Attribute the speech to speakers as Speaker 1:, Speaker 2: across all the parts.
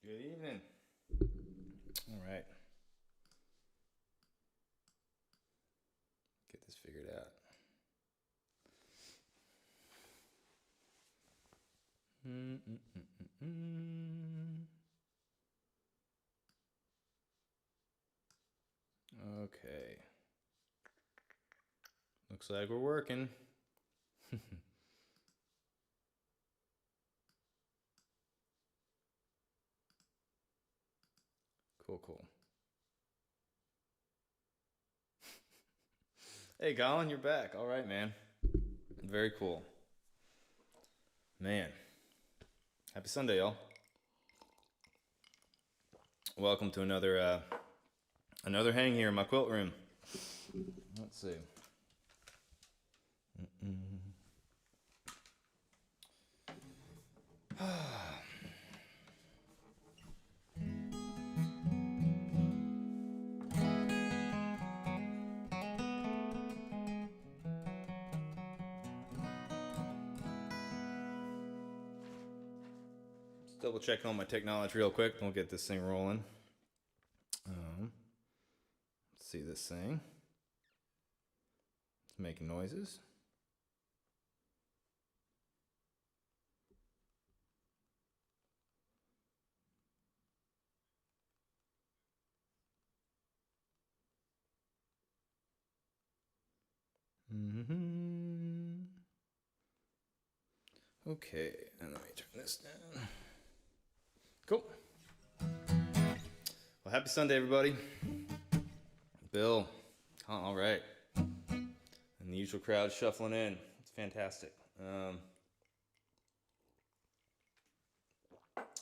Speaker 1: Good evening. All right. Get this figured out. Okay. Looks like we're working. Cool. Hey, Colin, you're back. All right, man. Very cool. Man. Happy Sunday, y'all. Welcome to another hang here in my quilt room. Let's see. Double checking on my technology real quick. We'll get this thing rolling. Let's see this thing. It's making noises. Okay, and let me turn this down. Cool. Well, happy Sunday, everybody. Bill, all right. And the usual crowd shuffling in. It's fantastic.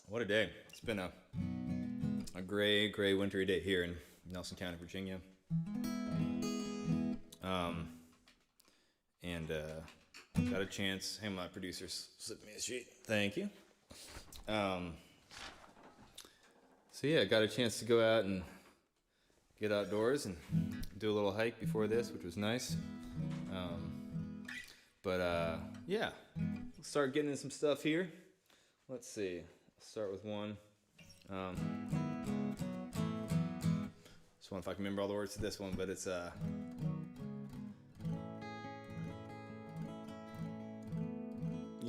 Speaker 1: What a day. It's been a gray, wintry day here in Nelson County, Virginia. Got a chance. Hey, my producers slipped me a sheet. Thank you. So yeah, got a chance to go out and get outdoors and do a little hike before this, which was nice. Yeah, let's start getting in some stuff here. Let's see. I'll start with one. Just wonder if I can remember all the words to this one, but it's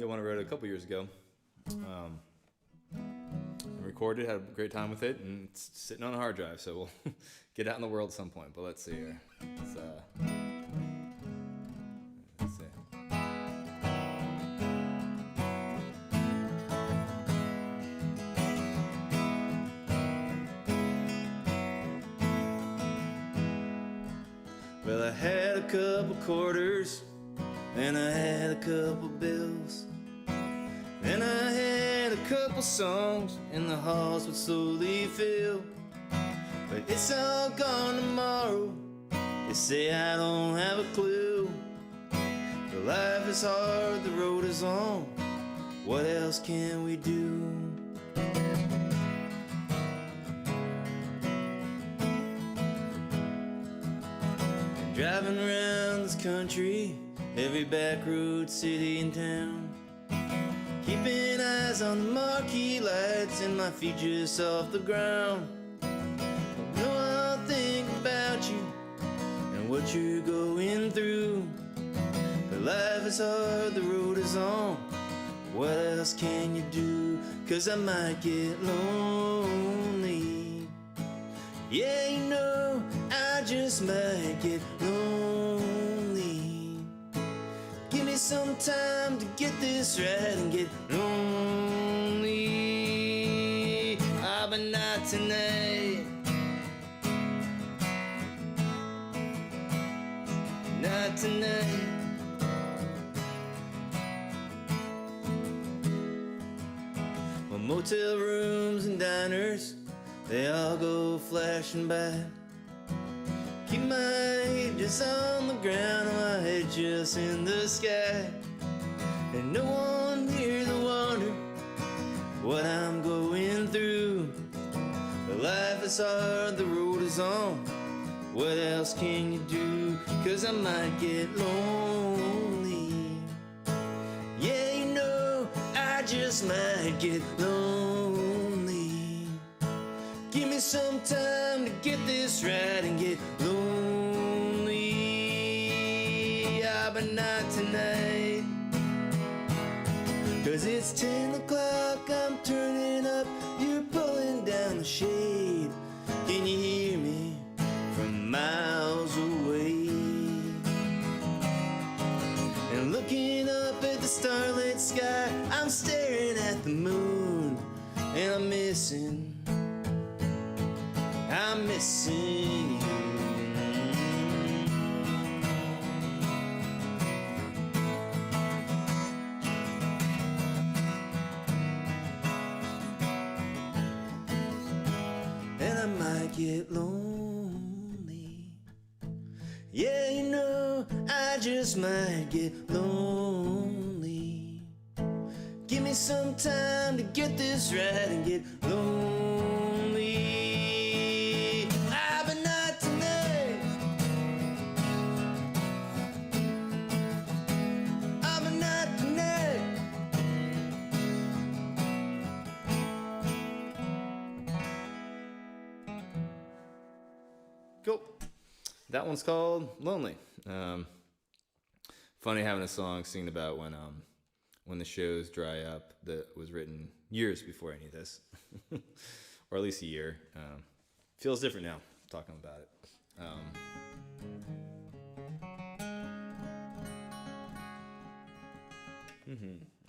Speaker 1: one I wrote a couple years ago. Recorded, had a great time with it, and it's sitting on a hard drive, so we'll get out in the world at some point. But let's see here. Let's see. Well, I had a couple quarters, and I had a couple bills. Then I had a couple songs, and the halls would slowly fill. But it's all gone tomorrow. They say I don't have a clue. But life is hard, the road is on. What else can we do? And driving around this country, every back road, city and town, keeping eyes on the marquee lights and my feet just off the ground. I know I'll think about you and what you're going through. But life is hard, the road is on. What else can you do? 'Cause I might get lonely. Yeah, you know, I just might get lonely. Give me some time to get this right and get lonely. Ah, but not tonight. Not tonight. Well, motel rooms and diners, they all go flashing by. Keep my head just on the ground and my head just in the sky. And no one here to wonder what I'm going through. But life is hard, the road is on. What else can you do? 'Cause I might get lonely. Yeah, you know, I just might get lonely. Give me some time to get this right and get lonely. Ah, but not tonight. 'Cause it's 10 o'clock, I'm turning up, you're pulling down the shade. Can you hear me from miles away? And looking up at the starlit sky, I'm staring at the moon, and I'm missing you. And I might get lonely. Yeah, you know, I just might get lonely. Give me some time to get this right and get lonely. Ah, but not tonight. Ah, but not tonight. Cool. That one's called Lonely. Funny having a song singing about when the shows dry up that was written years before any of this, or at least a year. Feels different now talking about it.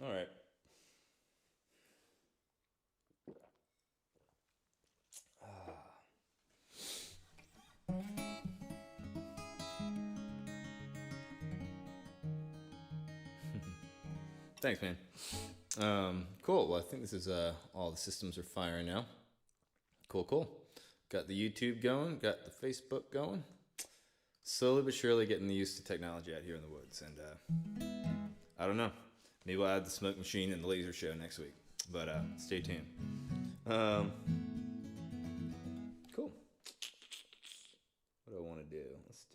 Speaker 1: All right. Thanks, man. Cool. Well, I think this is all the systems are firing now. Cool. Got the YouTube going, got the Facebook going. Slowly but surely getting used to technology out here in the woods. And I don't know. Maybe we'll add the smoke machine and the laser show next week. But stay tuned. Cool. What do I want to do? Let's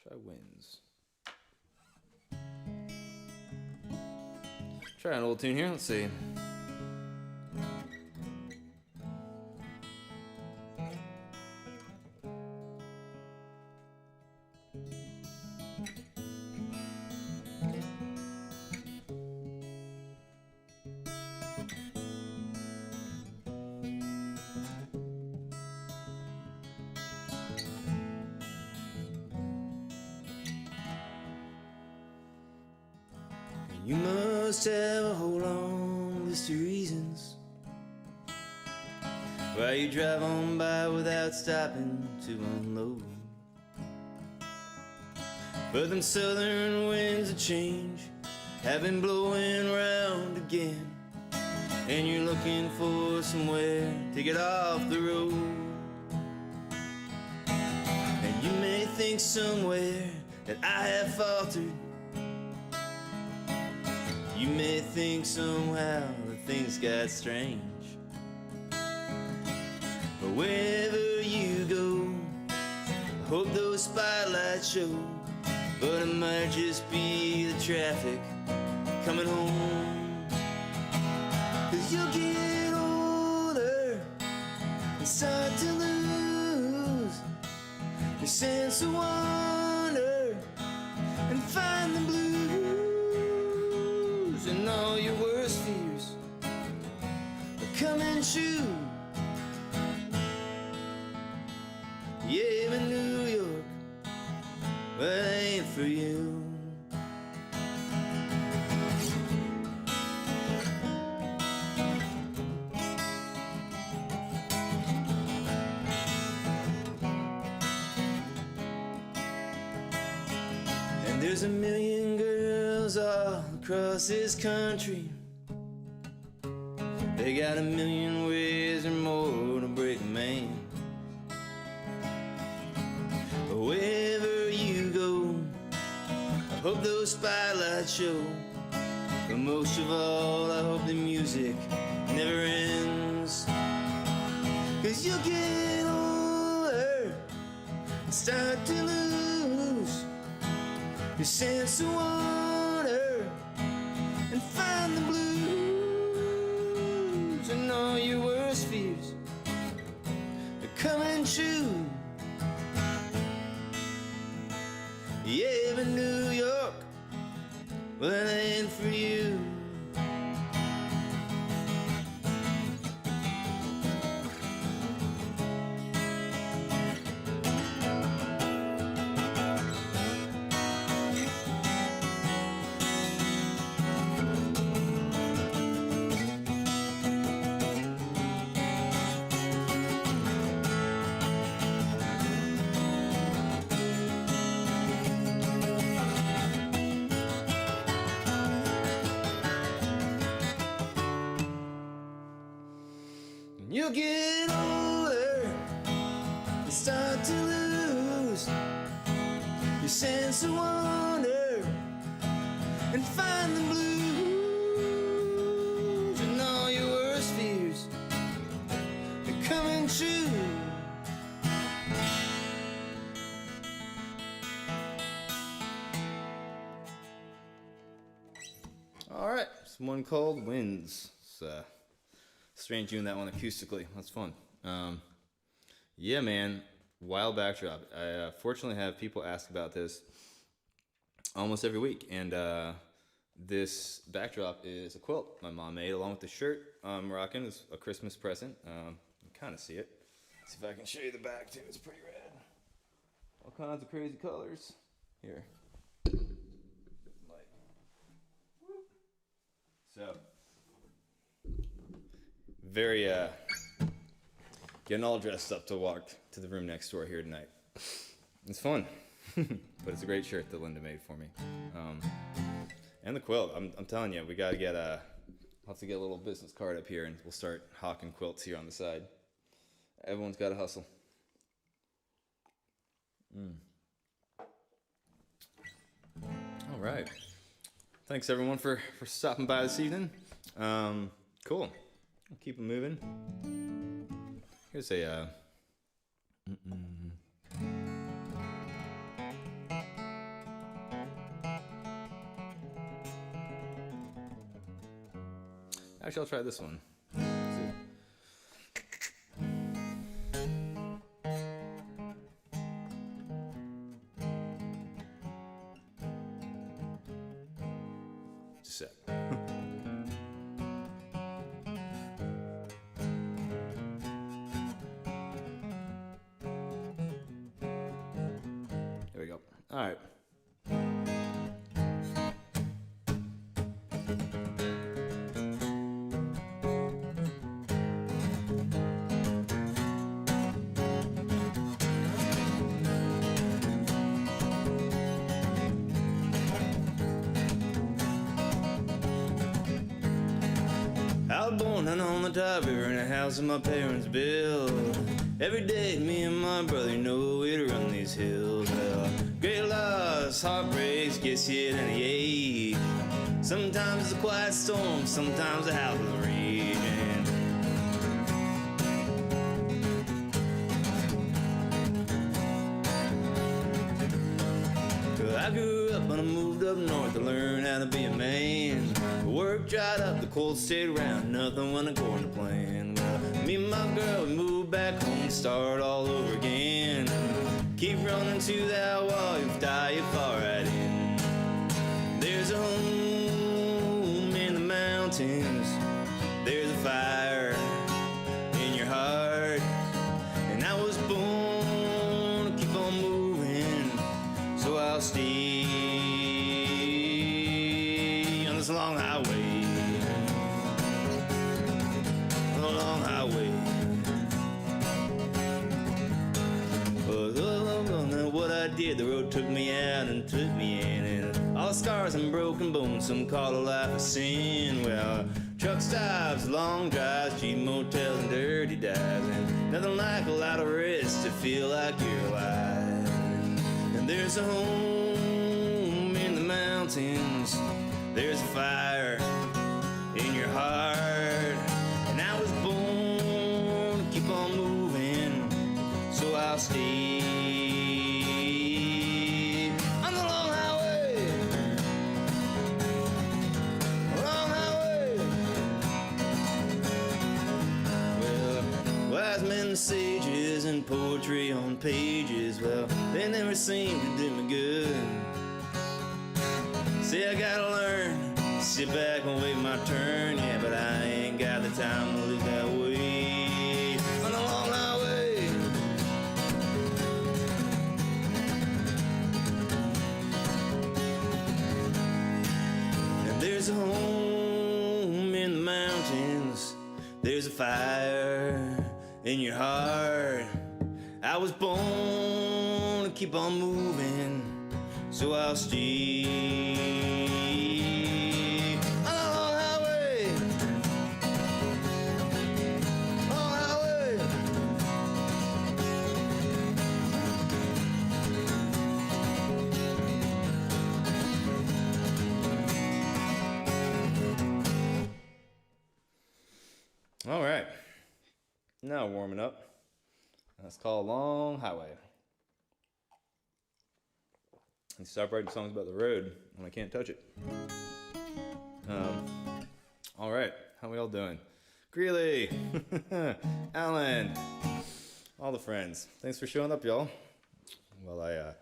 Speaker 1: try wins. Try an old tune here. Let's see. You must have a whole long list of reasons why you drive on by without stopping to unload. But them southern winds of change have been blowing round again, and you're looking for somewhere to get off the road. And you may think somewhere that I have faltered. You may think somehow that things got strange. But wherever you go, I hope those spotlights show. But it might just be the traffic coming home. 'Cause you'll get older and start to lose your sense of wonder and find the blues. And all your worst fears are coming true. Yeah, but New York, well, it ain't for you. And there's a million girls all across this country. They got a million ways or more to break a man. But wherever you go, I hope those spotlights show. But most of all, I hope the music never ends. 'Cause you'll get older and start to lose your sense of wonder and find the blues. And all your worst fears shoe. Yeah, but New York, well, it ain't for you. You get older and start to lose your sense of wonder and find the blues, and all your worst fears are coming true. All right, it's one called Winds. Strange doing that one acoustically. That's fun. Yeah, man. Wild backdrop. I fortunately have people ask about this almost every week. And this backdrop is a quilt my mom made along with the shirt I'm rocking. It's a Christmas present. You can kind of see it. See if I can show you the back too. It's pretty rad. All kinds of crazy colors. Here. Like. So. Very, getting all dressed up to walk to the room next door here tonight. It's fun, but it's a great shirt that Linda made for me. And the quilt, I'm telling you, we gotta get I'll have to get a little business card up here and we'll start hawking quilts here on the side. Everyone's gotta hustle. All right. Thanks everyone for stopping by this evening. Cool. I'll keep it moving. Here's a Actually, I'll try this one. Just a sec. There we go. All right. I was born down on the top river in a house that my parents built. Every day, me and my brother, you know, we'd run these hills. Well, great loss, heartbreaks, gets you at any age. Sometimes it's a quiet storm, sometimes a howl of the raging. I grew up and I moved up north to learn how to be a man. The work dried up, the cold stayed around, nothing went according to plan. Well, me and my girl, we moved back home and start all over again. Keep running to that wall, you die, you fall right in. There's a home in the mountains, there's a fire in your heart. And I was born to keep on moving, so I'll stay on this long highway, on the long highway. But what I did, the road took me out and took me in, and all the scars and broken bones, some call a life of sin. Well, truck stops, long drives, cheap motels and dirty dives, and nothing like a lot of rest to feel like you're alive. And there's a home in the mountains, there's a fire in your heart. And I was born to keep on moving, so I'll stay on the long highway, long highway. Well, wise men and sages and poetry on pages, well, they never seem to do me good. See, I gotta learn, sit back and wait my turn, yeah, but I ain't got the time to live that way on the long highway. And there's a home in the mountains, there's a fire in your heart. I was born to keep on moving, so I'll stay on a long highway, long highway. All right, now warming up. That's called Long Highway. And stop writing songs about the road when I can't touch it. All right, how we all doing? Greeley, Alan, all the friends. Thanks for showing up, y'all. Well,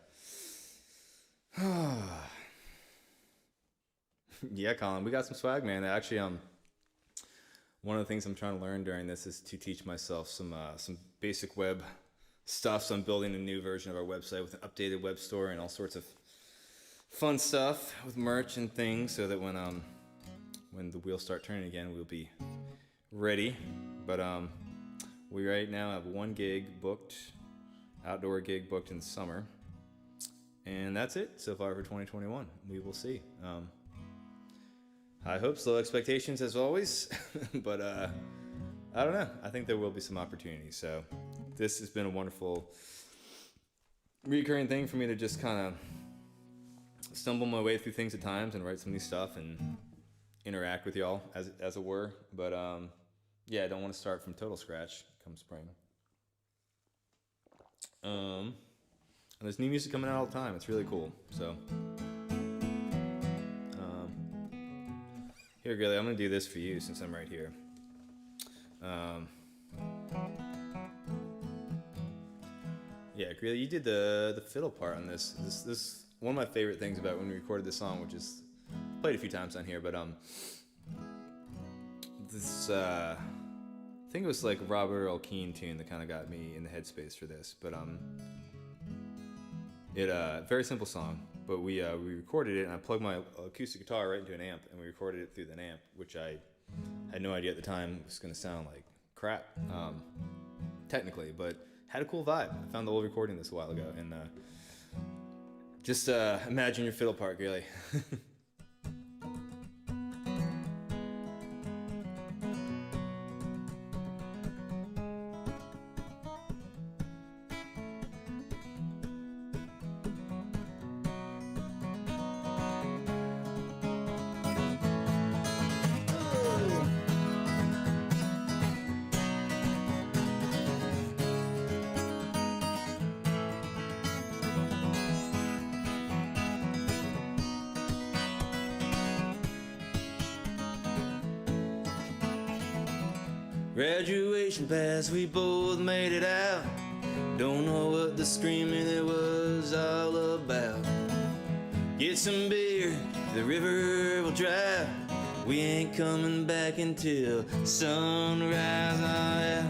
Speaker 1: yeah, Colin, we got some swag, man. Actually, one of the things I'm trying to learn during this is to teach myself some basic web stuff. So I'm building a new version of our website with an updated web store and all sorts of fun stuff with merch and things, so that when the wheels start turning again, we'll be ready. But we right now have one gig booked, outdoor gig booked in the summer, and that's it so far for 2021. We will see. High hopes, low expectations as always, but I don't know. I think there will be some opportunities. So this has been a wonderful recurring thing for me to just kind of stumble my way through things at times and write some new stuff and interact with y'all as it were. But yeah, I don't want to start from total scratch come spring. And there's new music coming out all the time. It's really cool. So here, Grilly, I'm gonna do this for you since I'm right here. Yeah, Grilly, you did the fiddle part on this. This one of my favorite things about when we recorded this song, which is played a few times on here, but this I think it was like a Robert Earl Keen tune that kind of got me in the headspace for this. But very simple song. But we recorded it, and I plugged my acoustic guitar right into an amp, and we recorded it through the amp, which I had no idea at the time was going to sound like crap, technically, but had a cool vibe. I found the old recording this a while ago, and just imagine your fiddle part, really. Graduation pass, we both made it out. Don't know what the screaming it was all about. Get some beer, the river will dry. We ain't coming back until sunrise, oh yeah.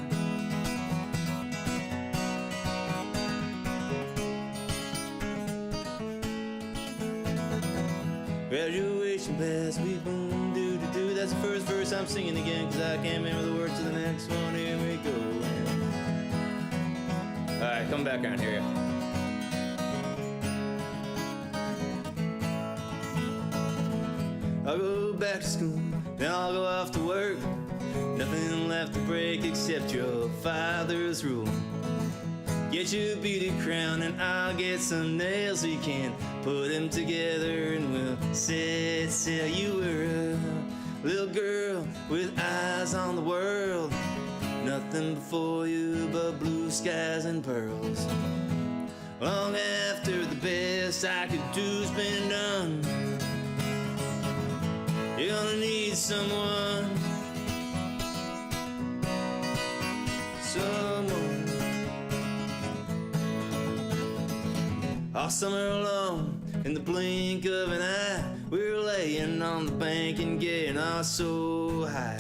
Speaker 1: Graduation pass, we boom doo doo doo. That's the first verse I'm singing again, cause I can't remember the words to the next one. Here we go. Alright, come back around here. I'll go back to school, then I'll go off to work. Nothing left to break except your father's rule. Get your beauty crown and I'll get some nails. We can put them together and we'll set sail. You were a little girl with eyes on the world. Nothing before you but blue skies and pearls. Long after the best I could do's been done, you're gonna need someone. Someone All summer long, in the blink of an eye, we were laying on the bank and getting all so high.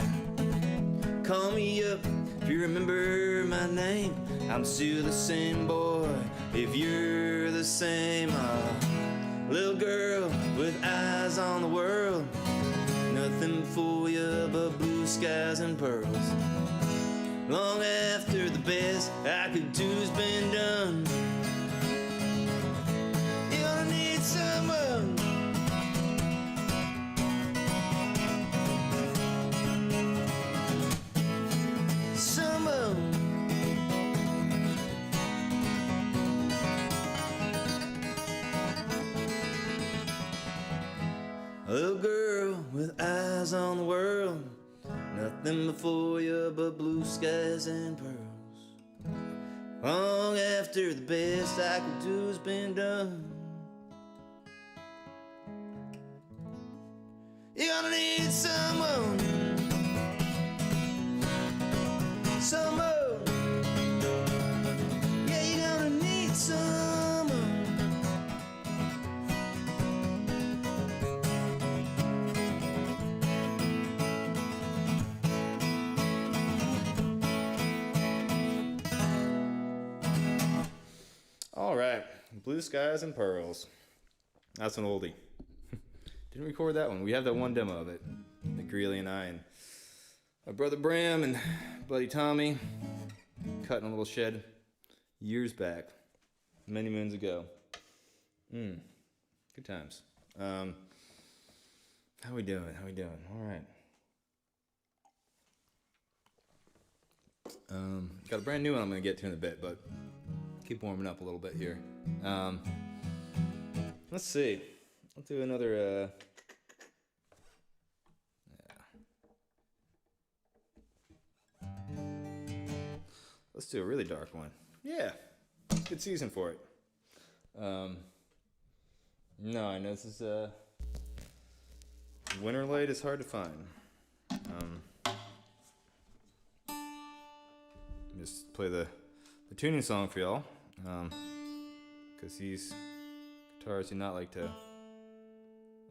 Speaker 1: Call me up if you remember my name. I'm still the same boy if you're the same. Little girl with eyes on the world, nothing for you but blue skies and pearls. Long after the best I could do's been done, you're gonna need someone. Someone. A little girl with eyes on the world, nothing before you but blue skies and pearls. Long after the best I could do's been done, you're gonna need someone. Someone. Yeah, you're gonna need someone. All right, Blue Skies and Pearls. That's an oldie. Didn't record that one. We have that one demo of it. Nick Greeley and I and my brother Bram and buddy Tommy cut in a little shed years back, many moons ago. Good times. How we doing? All right. Got a brand new one I'm going to get to in a bit, but keep warming up a little bit here. Let's see. I'll do another. Let's do a really dark one. Yeah, it's a good season for it. No, I know this is winter light is hard to find. Just play the tuning song for y'all, because these guitars do not like to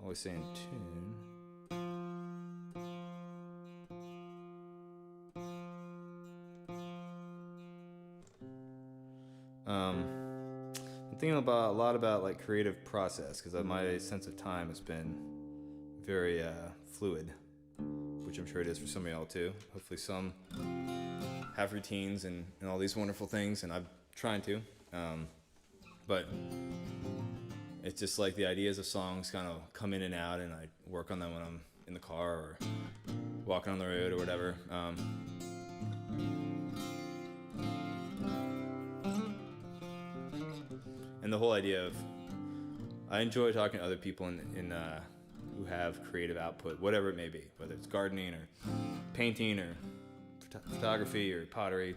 Speaker 1: always stay in tune. I'm thinking a lot about like creative process, because my sense of time has been very fluid, which I'm sure it is for some of y'all too. Hopefully some have routines and all these wonderful things, and I'm trying to, but it's just like the ideas of songs kind of come in and out, and I work on them when I'm in the car or walking on the road or whatever. And the whole idea of, I enjoy talking to other people who have creative output, whatever it may be, whether it's gardening or painting or photography or pottery,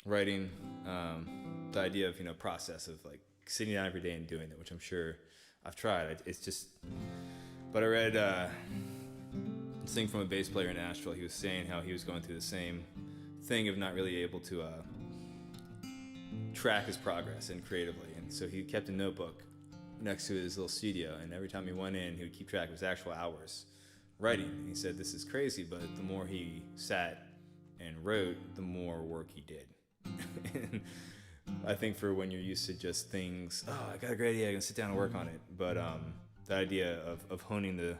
Speaker 1: writing. The idea of, process of like sitting down every day and doing it, which I'm sure I've tried. It's just, but I read this thing from a bass player in Nashville. He was saying how he was going through the same thing of not really able to track his progress and creatively, and so he kept a notebook next to his little studio, and every time he went in, he would keep track of his actual hours writing. And he said this is crazy, but the more he sat and wrote, the more work he did. And I think for when you're used to just things, I got a great idea, I'm gonna sit down and work on it, but the idea of honing the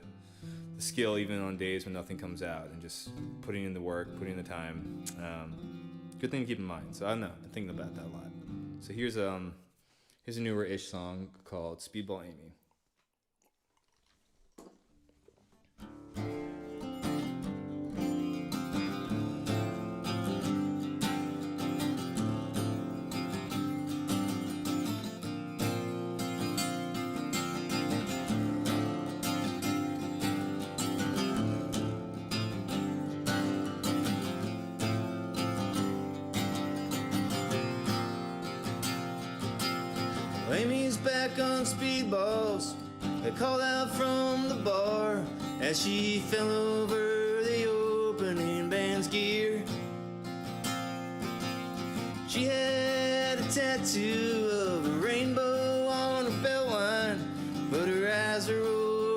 Speaker 1: skill even on days when nothing comes out, and just putting in the work, putting in the time, good thing to keep in mind. So I don't know, I'm thinking about that a lot. So here's a newer-ish song called Speedball Amy. Amy's back on speedballs. They called out from the bar as she fell over the opening band's gear. She had a tattoo of a rainbow on her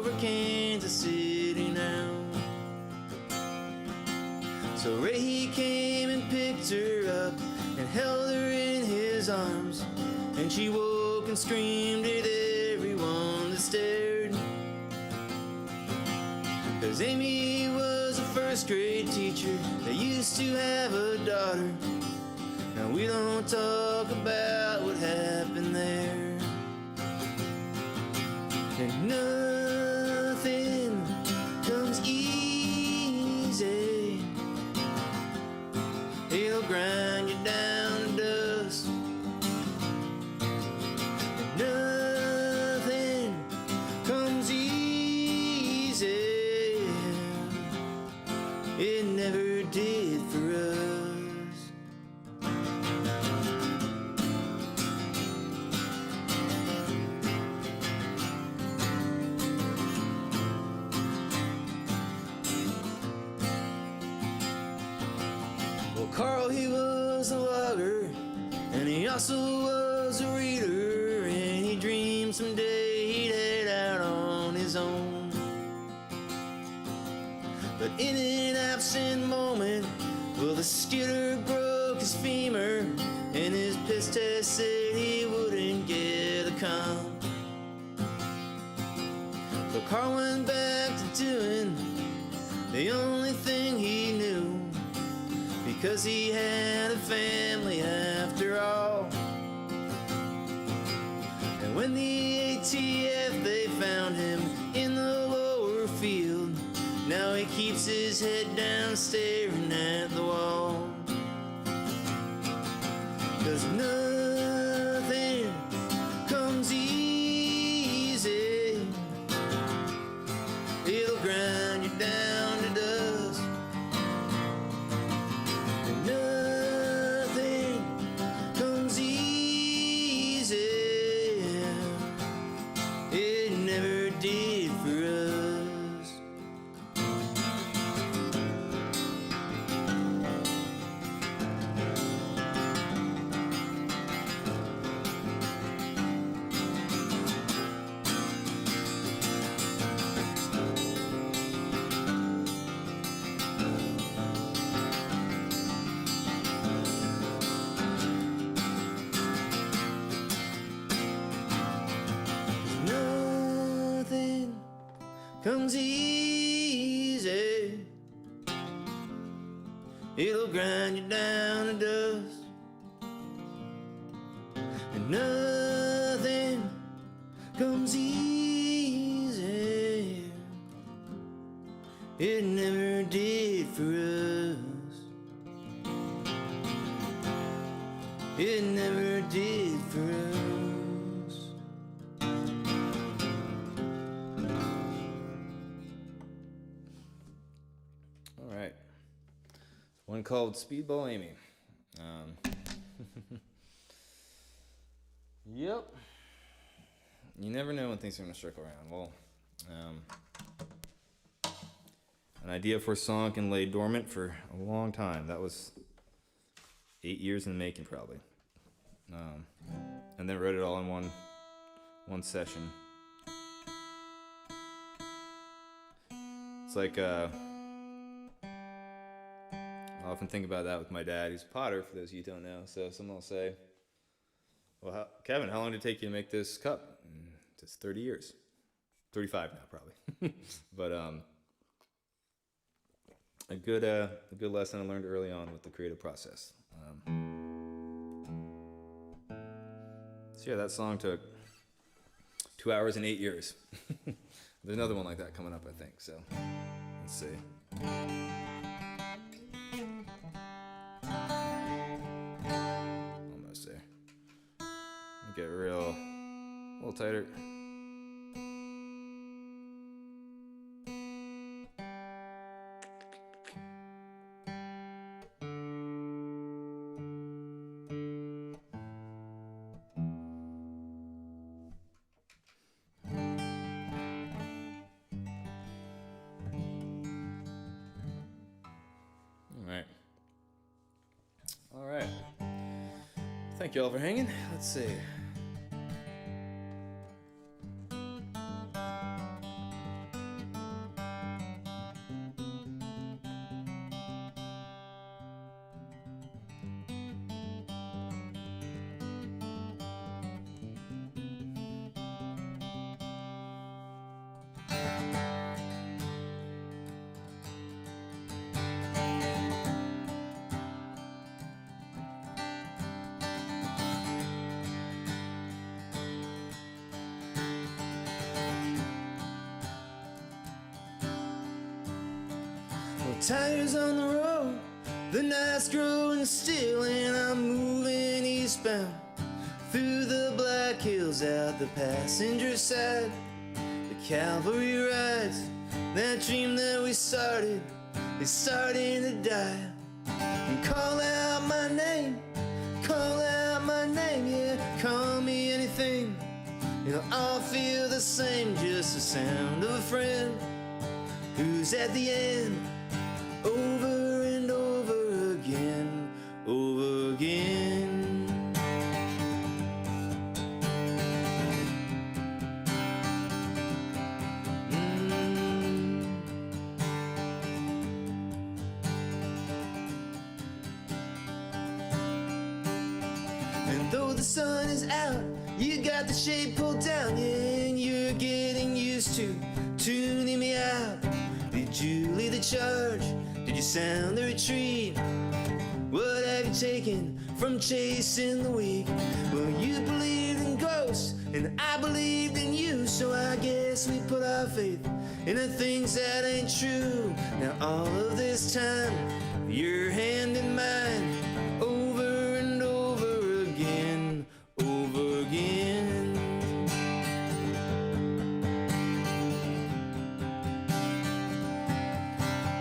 Speaker 1: over Kansas City now. So Ray, he came and picked her up and held her in his arms, and she woke and screamed at everyone that stared. 'Cause Amy was a first grade teacher that used to have a daughter. Now we don't talk about what happened there. And nothing comes easy. It'll grind you down to dust. And nothing comes easy. It never did for us. Carl, he was a logger, and he also was a reader, and he dreamed someday he'd head out on his own. But in an absent moment, well, the skidder broke his femur, and his piss test said he wouldn't get a comp. So Carl went back to doing the only thing he knew, because he had a family after all. And when the ATF, they found him in the lower field, now he keeps his head down staring at the wall. 'Cause nothing comes easy. It'll grind you down to dust. Nothing comes easy. It never did for us. Comes easy. It'll grind you down to dust. And nothing comes easy. It never did for us. It never did for us. One called Speedball Amy. Yep. You never know when things are going to circle around. Well, an idea for a song can lay dormant for a long time. That was 8 years in the making, probably. And then wrote it all in one session. It's like I often think about that with my dad. He's a potter, for those of you who don't know. So someone will say, well, Kevin, how long did it take you to make this cup? And it's 30 years. 35 now, probably. But a good lesson I learned early on with the creative process. So yeah, that song took 2 hours and 8 years. There's another one like that coming up, I think. So let's see. Almost there. Get a little tighter. All right. Thank you all for hanging. Let's see. Tires on the road, the night's growing still, and I'm moving eastbound through the Black Hills out the passenger side. The cavalry rides, that dream that we started is starting to die. And call out my name, yeah, call me anything. It'll all feel the same, just the sound of a friend who's at the end, over and over again, over again. And though the sun is out, you got the shade pulled down, yeah, and you're getting used to tuning me out. Did you lead the charge? Did you sound the retreat? What have you taken from chasing the weak? Well, you believed in ghosts, and I believed in you, so I guess we put our faith in the things that ain't true. Now all of this time, your hand in mine, over and over again, over again.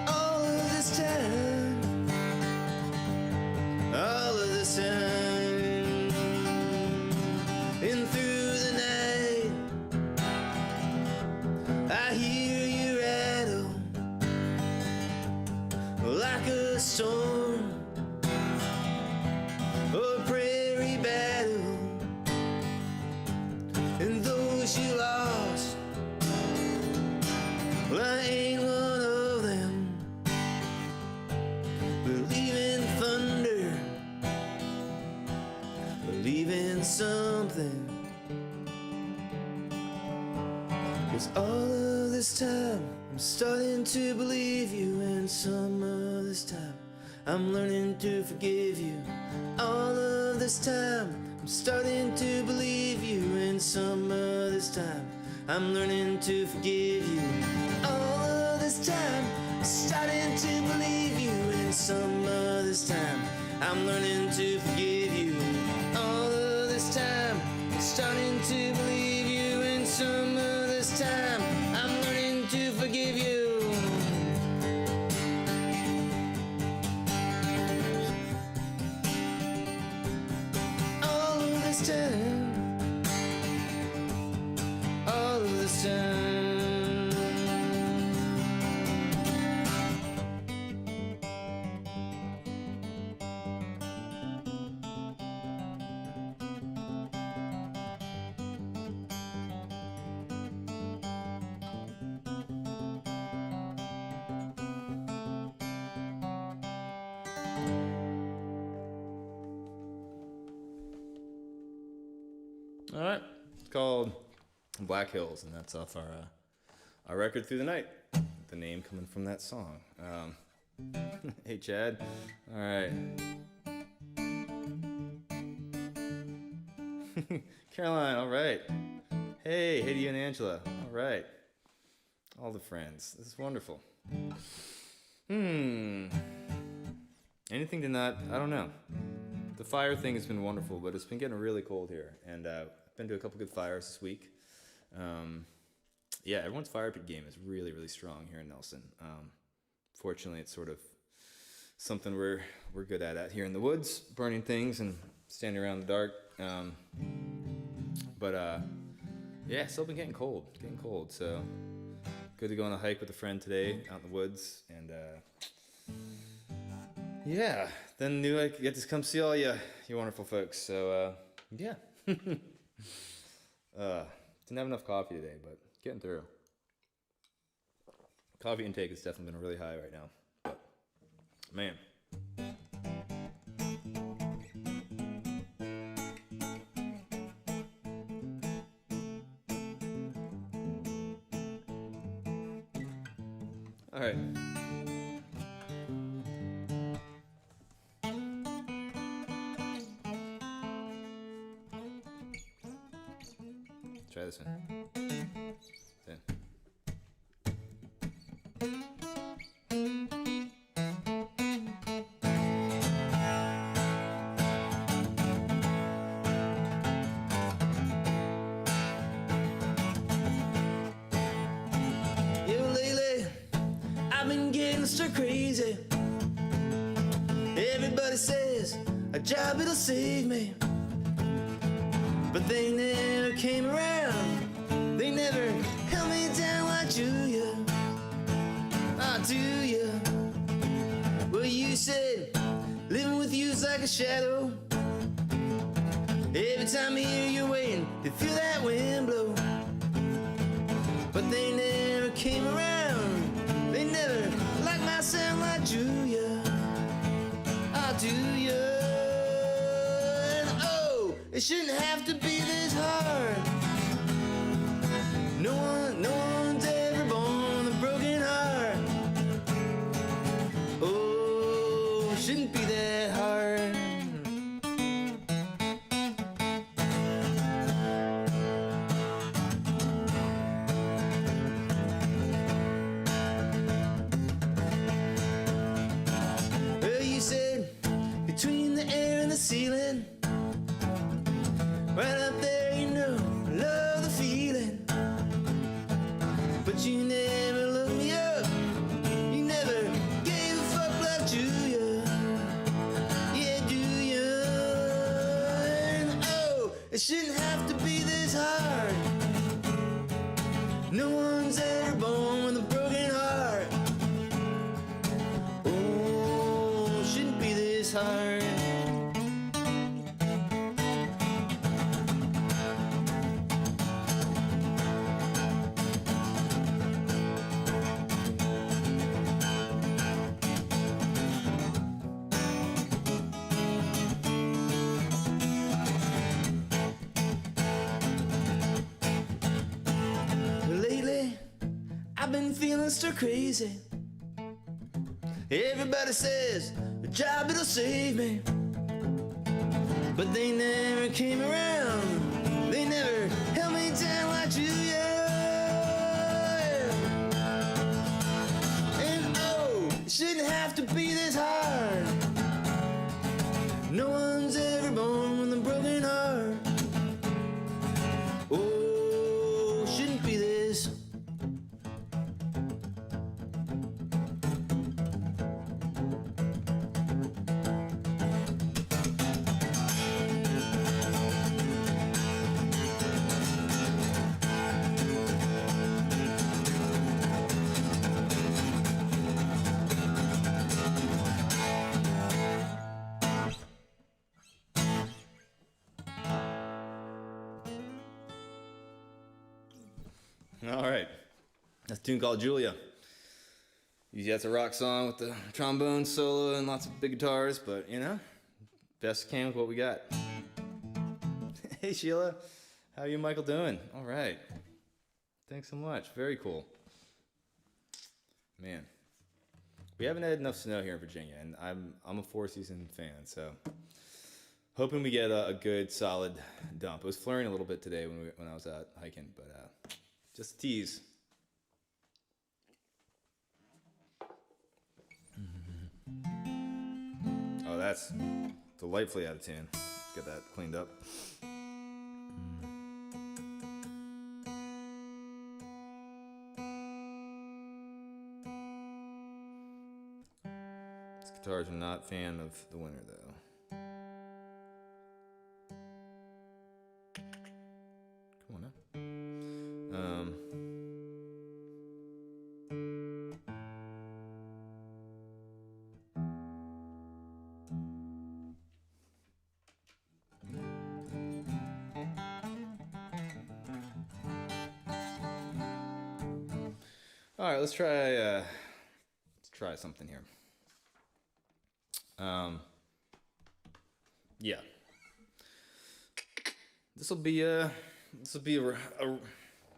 Speaker 1: All of this time, all of this time, and through the night, I hear you rattle like a storm or a prairie battle. And those you lost, well, I ain't one of them. Believe in thunder, believe in something. 'Cause all of this time I'm starting to believe you, and some of this time I'm learning to forgive you. All of this time I'm starting to believe you, and some of this time I'm learning to forgive you. All of this time I'm starting to believe you, and some of this time I'm learning to forgive you. All of this time I'm starting to believe you, and some of this time I'm learning to forgive you. All of this time, all of this time. All right, it's called Black Hills, and that's off our record Through the Night. The name coming from that song. Hey Chad, all right. Caroline, all right. Hey to you and Angela, all right. All the friends, this is wonderful. Anything to not, I don't know. The fire thing has been wonderful, but it's been getting really cold here, and I've been to a couple good fires this week. Yeah, everyone's fire pit game is really, really strong here in Nelson. Fortunately, it's sort of something we're good at here in the woods, burning things and standing around in the dark. Yeah, it's still been getting cold, so good to go on a hike with a friend today out in the woods, and yeah, then knew I get to come see all you wonderful folks. So yeah, didn't have enough coffee today, but getting through. Coffee intake has definitely been really high right now, but man. All right. Try this one. Then. feeling stir crazy. Everybody says a job it'll save me, but they never came around. They never held me down like Julia. Ah, do ya? Well, you said living with you's like a shadow. Every time I hear you're waiting to feel that wind blow, but they never came around. They never liked my sound like Julia. Ah, do ya? And oh, it shouldn't have to be this hard. No one's ever born with a broken heart. Oh, it shouldn't be that hard. Well, you said between the air and the ceiling, right up there, you know, love the feeling. But you never looked me up. You never gave a fuck like Julia. Yeah, do ya? And oh, it shouldn't have to be this hard. No one's ever born with a broken heart. Oh, it shouldn't be this hard. Lately, I've been feeling stir crazy. Everybody says a job it'll save me, but they never came around. They never held me down like you, yeah. And oh, it shouldn't have to be this hard. No one's ever born with a broken heart. Oh, shouldn't be this. All right, that's a tune called Julia. Usually that's a rock song with the trombone solo and lots of big guitars, but you know, best came with what we got. Hey Sheila, how are you, Michael, doing? All right, thanks so much, very cool. Man, we haven't had enough snow here in Virginia, and I'm a four-season fan, so hoping we get a good solid dump. It was flurrying a little bit today when I was out hiking, but just a tease. Oh, that's delightfully out of tune. Let's get that cleaned up. These guitars are not a fan of the winter, though. Come on now. All right, let's try something here. Yeah, this will be an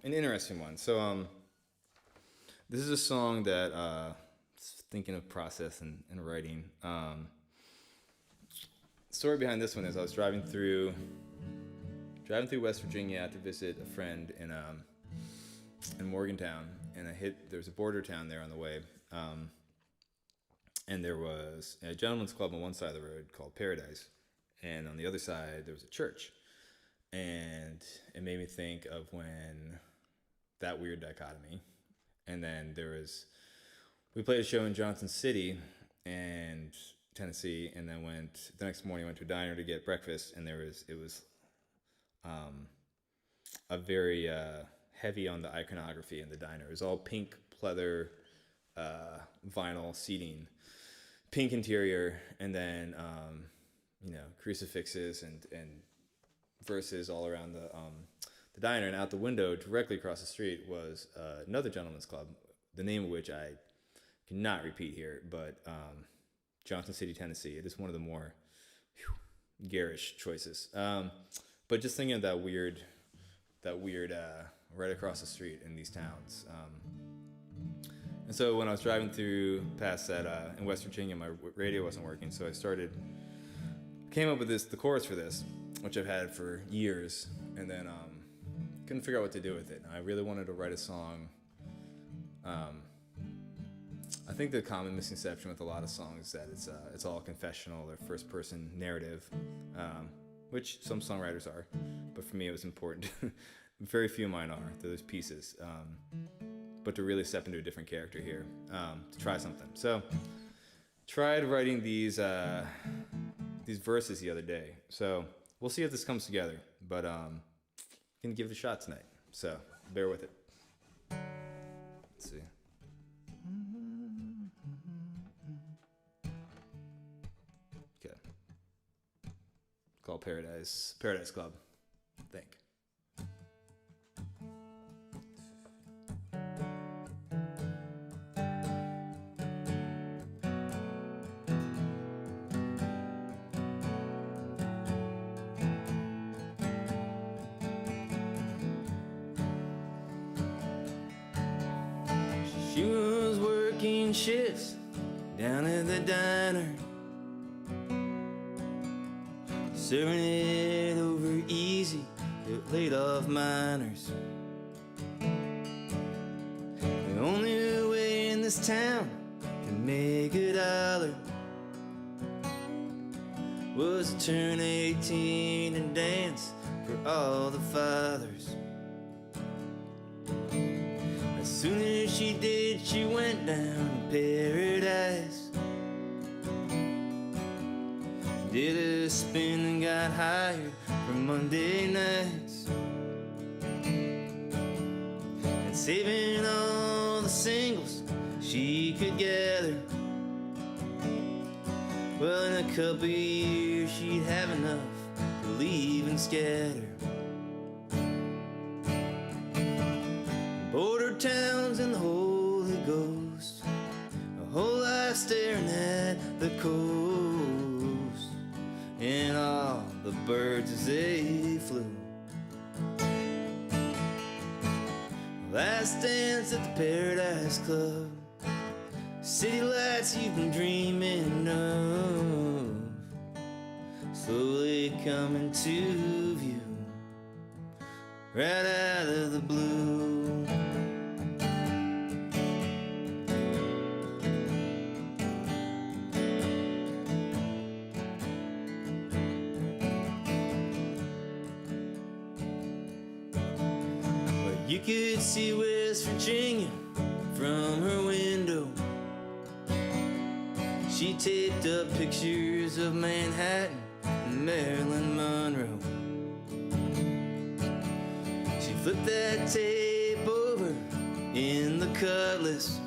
Speaker 1: interesting one. So this is a song that thinking of process and writing. The story behind this one is I was driving through West Virginia to visit a friend in Morgantown, and there's a border town there on the way, and there was a gentleman's club on one side of the road called Paradise, and on the other side there was a church, and it made me think of that weird dichotomy. And then there was we played a show in Johnson City and Tennessee, and then went the next morning. Went to a diner to get breakfast, and it was a very heavy on the iconography in the diner. It was all pink pleather vinyl seating, pink interior, and then crucifixes and verses all around the diner. And out the window, directly across the street, was another gentleman's club, the name of which I cannot repeat here, but Johnson City, Tennessee. It is one of the more garish choices. But just thinking of that weird right across the street in these towns. And so when I was driving through past that in West Virginia, my radio wasn't working, so I came up with the chorus for this, which I've had for years, and then couldn't figure out what to do with it. I really wanted to write a song. I think the common misconception with a lot of songs is that it's all confessional or first person narrative, which some songwriters are, but for me it was important. Very few of mine are. Those pieces. But to really step into a different character here, to try something. So, tried writing these verses the other day. So we'll see if this comes together. But gonna give it a shot tonight. So bear with it. Let's see. Okay. Called Paradise Club. I think. She was working shifts down at the diner, serving it over easy to laid off miners. The only way in this town to make $1 was to turn 18 and dance for all the fathers. As soon as she did, she went down to paradise. Did a spin and got hired for Monday nights, and saving all the singles she could gather. Well, in a couple years she'd have enough to leave and scatter. Border towns and the Holy Ghost, a whole life staring at the coast, and all the birds as they flew. Last dance at the Paradise Club, city lights you've been dreaming of, slowly coming to view, right out of the blue. You could see West Virginia from her window. She taped up pictures of Manhattan and Marilyn Monroe. She flipped that tape over in the Cutlass,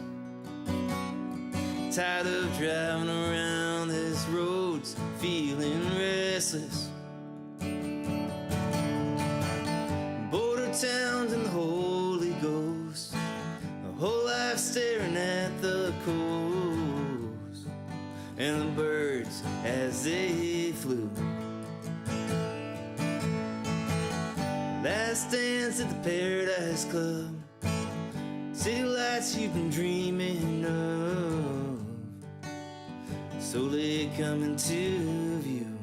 Speaker 1: tired of driving around this roads feeling restless. Towns and the Holy Ghost, a whole life staring at the coast, and the birds as they flew. Last dance at the Paradise Club, city lights you've been dreaming of, slowly coming to view,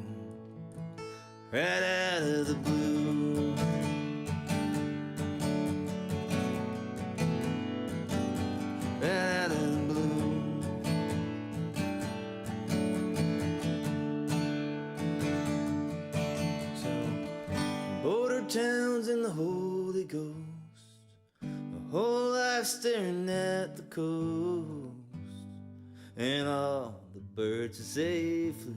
Speaker 1: right out of the blue. Out of the blue. So, border towns and the Holy Ghost, a whole life staring at the coast, and all the birds as they flew.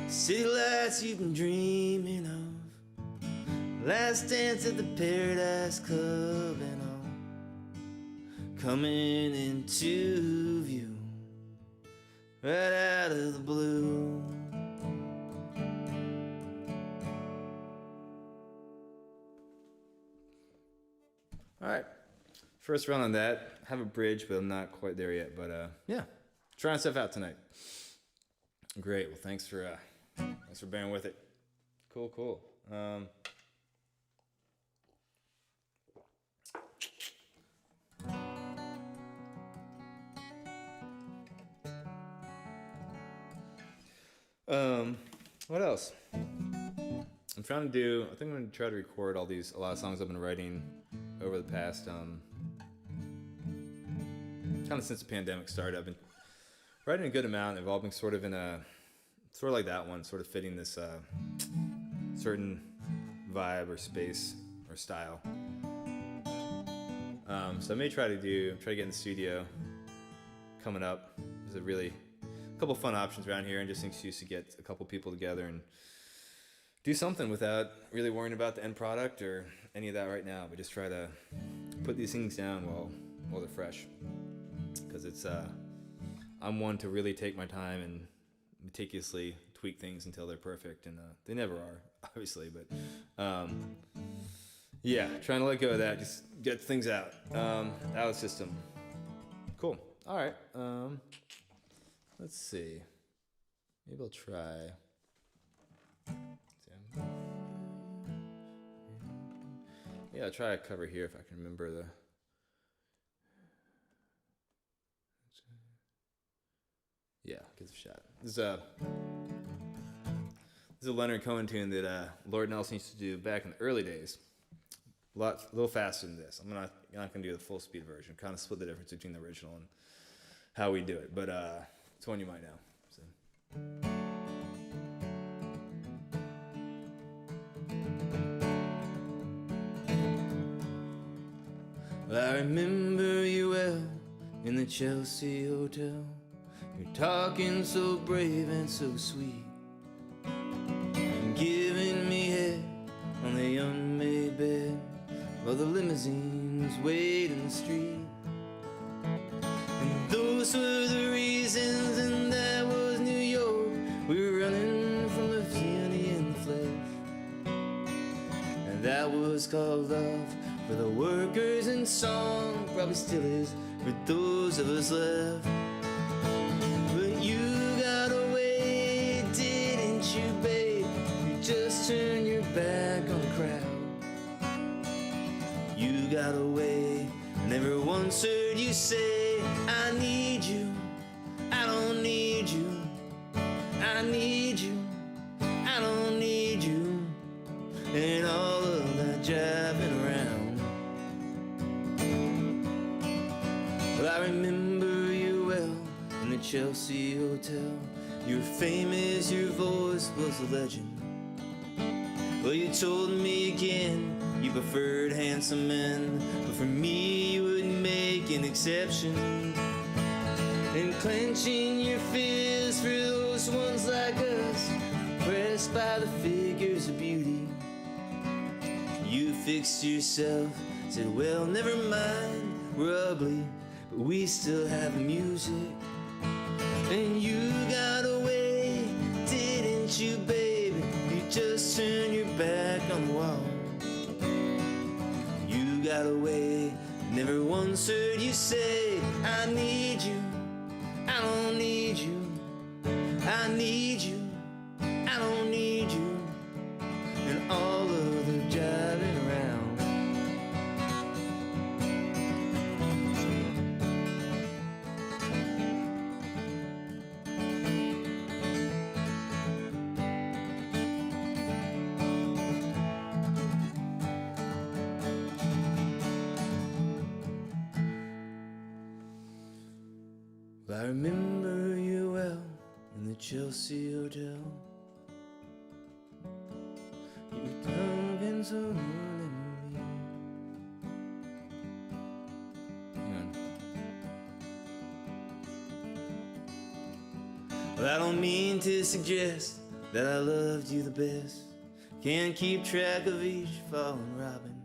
Speaker 1: City lights you've been dreaming of, last dance at the Paradise Club and all, coming into view right out of the blue. Alright, first run on that. Have a bridge, but I'm not quite there yet. But yeah, trying stuff out tonight. Great, well thanks for bearing with it. Cool. What else? I'm trying to do, I think I'm going to try to record a lot of songs I've been writing over the past, kind of since the pandemic started. I've been writing a good amount. They've all been sort of like that one, sort of fitting this certain vibe or space or style. So I may try to get in the studio coming up. There's a couple fun options around here, and just an excuse to get a couple people together and do something without really worrying about the end product or any of that right now. But just try to put these things down while they're fresh, because I'm one to really take my time and meticulously tweak things until they're perfect, and they never are, obviously. But yeah, trying to let go of that, just get things out of the system. Cool. All right. Let's see. Maybe I'll try. Yeah, I'll try a cover here if I can remember the. Yeah, give it a shot. This is a Leonard Cohen tune that Lord Nelson used to do back in the early days. A little faster than this. I'm not gonna do the full speed version. Kind of split the difference between the original and how we do it, but it's one you might know. So. Well, I remember you well in the Chelsea Hotel. You're talking so brave and so sweet, and giving me head on the unmade bed while the limousines wait in the street. And those were the reasons, and that was New York. We were running from the feeling in the flesh, and that was called love for the workers, and song probably still is for those of us left. But you got away, didn't you, babe? You just turned your back on the crowd. You got away, and never once heard you say, I need you, I don't need you, I need you, I don't need you, and all of that driving around. Well, I remember you well in the Chelsea Hotel. You were famous, your voice was a legend. Well, you told me again you preferred handsome men, but for me you wouldn't make an exception. And clenching your fists for those ones like us, pressed by the figures of beauty, you fixed yourself, said, well, never mind, we're ugly, but we still have the music. And you got away, didn't you, baby? You just turned your back on the wall. You got away, never once heard you say, I need you, I don't need you, I need you, I don't need you, and all of the driving around. I remember you well in the Chelsea Hotel. You were talking so lonely. Hang on. Well, I don't mean to suggest that I loved you the best. Can't keep track of each fallen robin.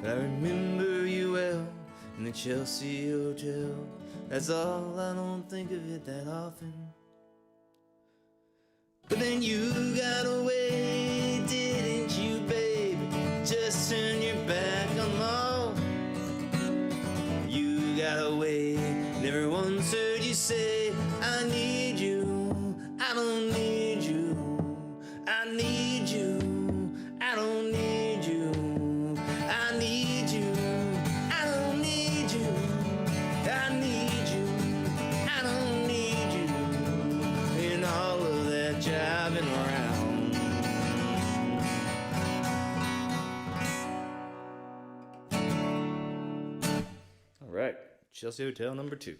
Speaker 1: But I remember you well in the Chelsea Hotel. That's all, I don't think of it that often. But then you got away, didn't you, baby? Just turn your back on all. You got away, never once heard you say, I need you, I don't need you. I need you, I don't need you. I need you, I don't need you. I need you, I don't need you. And all of that jiving around. All right, Chelsea Hotel number 2.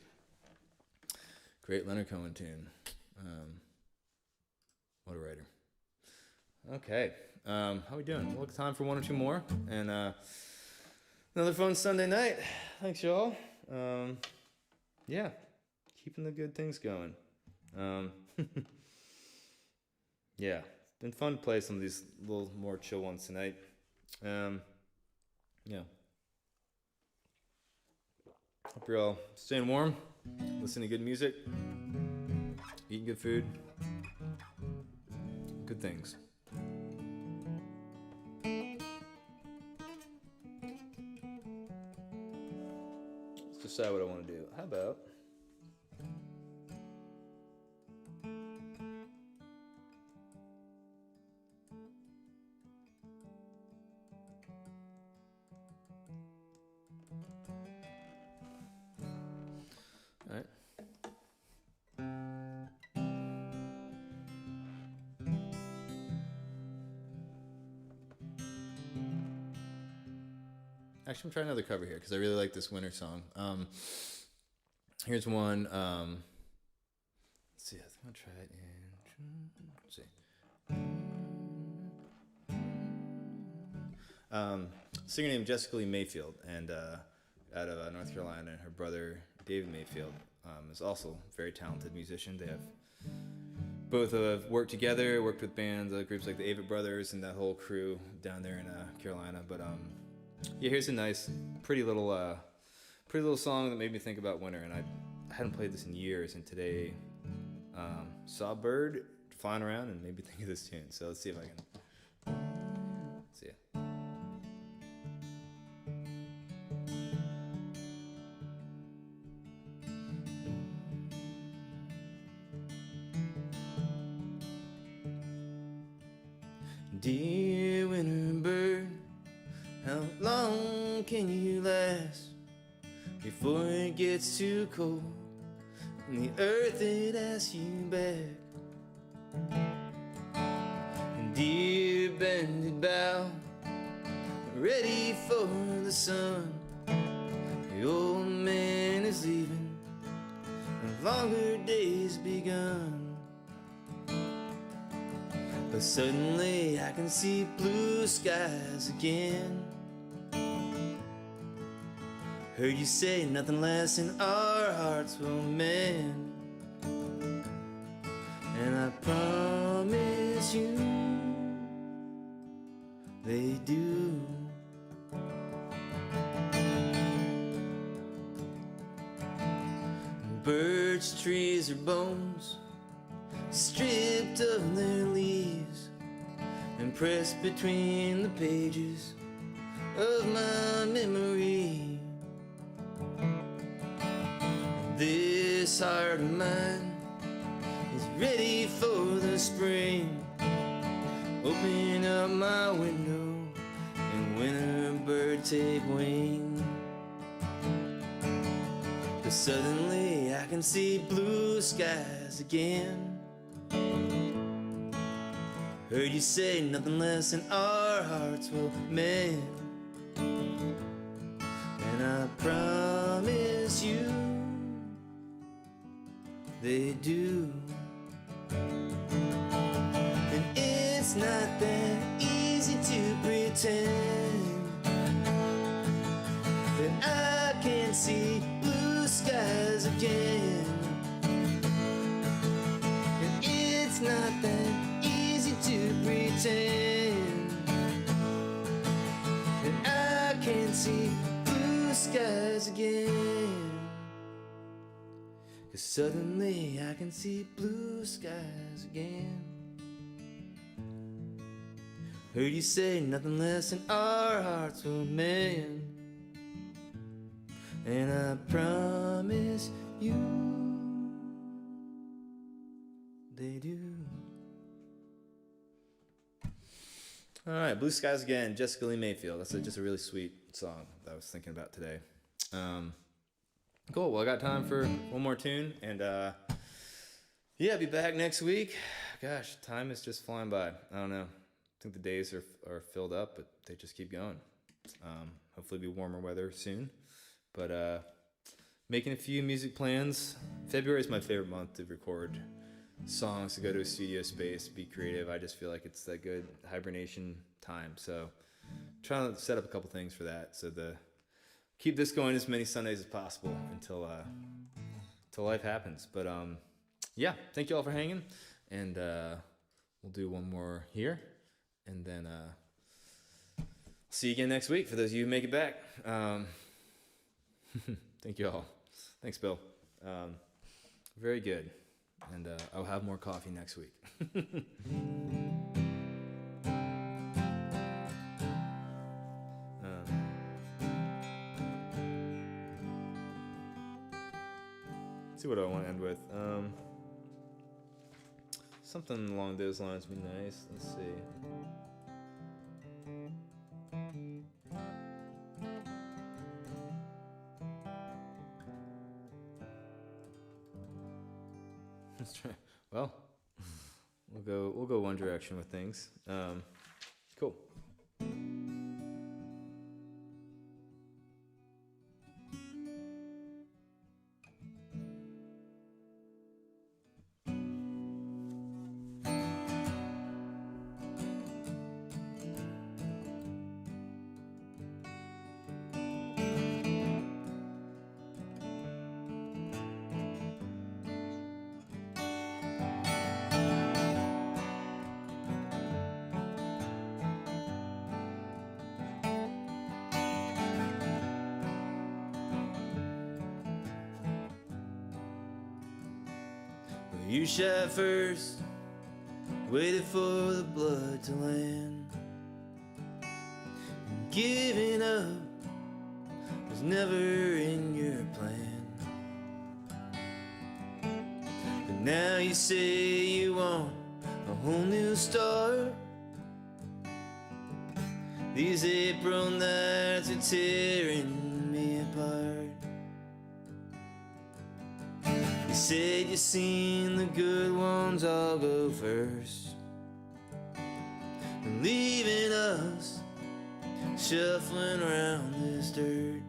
Speaker 1: Great Leonard Cohen tune. What a writer. Okay, how we doing? Well, time for one or two more, and another fun Sunday night. Thanks, y'all. Yeah, keeping the good things going. Yeah, been fun to play some of these little more chill ones tonight. Yeah. Hope you're all staying warm, listening to good music, eating good food, good things. Let's decide what I want to do. How about all right. Actually, I'm trying another cover here because I really like this winter song. Here's one. Let's see. I think I'll try it in. Let's see. Singer named Jessica Lee Mayfield, and out of North Carolina. Her brother David Mayfield is also a very talented musician. They have both worked together, worked with bands, groups like the Avett Brothers and that whole crew down there in Carolina. But yeah, here's a nice, pretty little song that made me think about winter. And I hadn't played this in years, and today saw a bird flying around and made me think of this tune. So let's see if I can. See ya. Dear winter bird, how long can you last before it gets too cold and the earth it asks you back? And dear bended bough, ready for the sun, the old man is leaving and longer days begun. But suddenly I can see blue skies again. Heard you say nothing lasts and our hearts will mend. And I promise you they do. Birch trees are bones, stripped of their leaves and pressed between the pages of my memory. This heart of mine is ready for the spring. Open up my window and winter bird take wing. But suddenly I can see blue skies again. Heard you say nothing less than our hearts will mend. And I promise you they do. And it's not that easy to pretend that I can't see blue skies again. can see blue skies again. 'Cause suddenly I can see blue skies again. Heard you say nothing less than our hearts will mend. And I promise you they do. All right, Blue Skies Again, Jessica Lee Mayfield. That's just a really sweet song that I was thinking about today. Cool, well, I got time for one more tune, and yeah, I'll be back next week. Gosh, time is just flying by. I don't know. I think the days are filled up, but they just keep going. Hopefully it'll be warmer weather soon. But making a few music plans. February is my favorite month to record songs, to go to a studio space, be creative. I just feel like it's that good hibernation time. So trying to set up a couple things for that. So keep this going as many Sundays as possible until life happens. But yeah, thank you all for hanging. And we'll do one more here. And then see you again next week for those of you who make it back. Thank you all. Thanks, Bill. Very good. And I'll have more coffee next week. See what I want to end with. Something along those lines would be nice. Let's see. Let's try. Well, we'll go one direction with things. Cool. You shot first, waited for the blood to land. And giving up was never in your plan. But now you say you want a whole new start. These April nights are tearing me apart. You said you seen the good ones all go first, and leaving us shuffling around this dirt.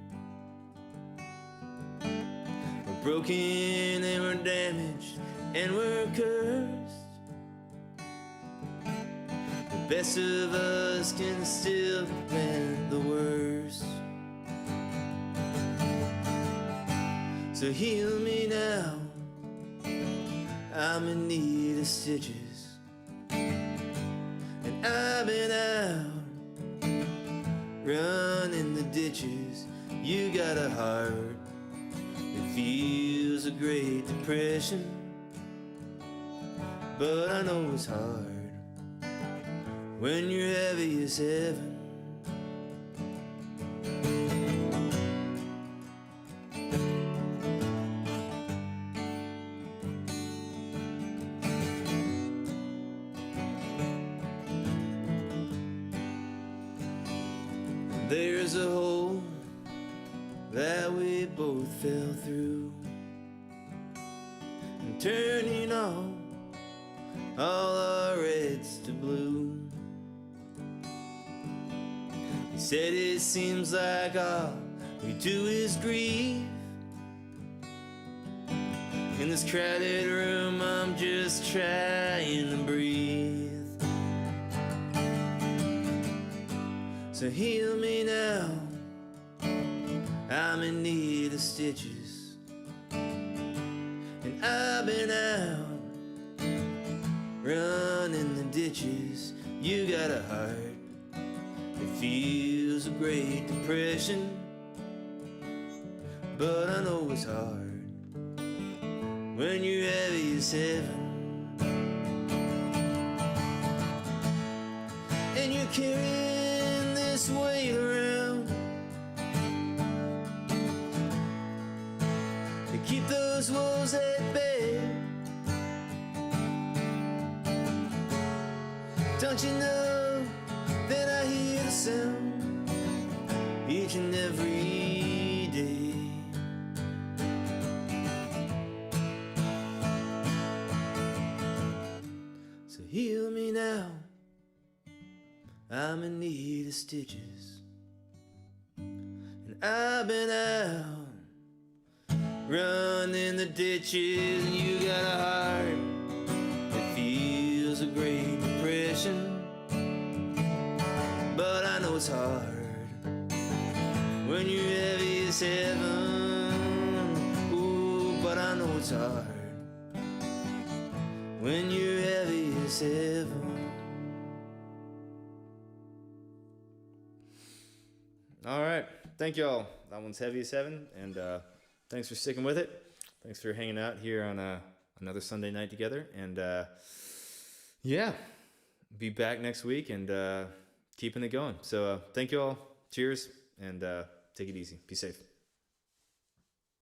Speaker 1: We're broken and we're damaged and we're cursed. The best of us can still prevent the worst. So heal me now, I'm in need of stitches, and I've been out running the ditches. You got a heart that feels a great depression, but I know it's hard when you're heavy as heaven. There's a hole that we both fell through, and turning all our reds to blue. He said it seems like all we do is grieve. In this crowded room I'm just trying to breathe. So heal me now, I'm in need of stitches, and I've been out running the ditches. You got a heart that feels feels a great depression, but I know it's hard when you're heavy as heaven, and you're carrying this weight around to keep those wolves at bay. Don't you know that I hear the sound each and every day? So heal me now, I'm in need of stitches, and I've been out running the ditches, and you got a heart that feels a great depression, but I know it's hard when you're heavy as heaven. Ooh, but I know it's hard when you're heavy as heaven. All right, thank y'all. That one's heavy as heaven, and thanks for sticking with it. Thanks for hanging out here on another Sunday night together, and yeah, be back next week and keeping it going. So thank you all. Cheers, and take it easy. Be safe.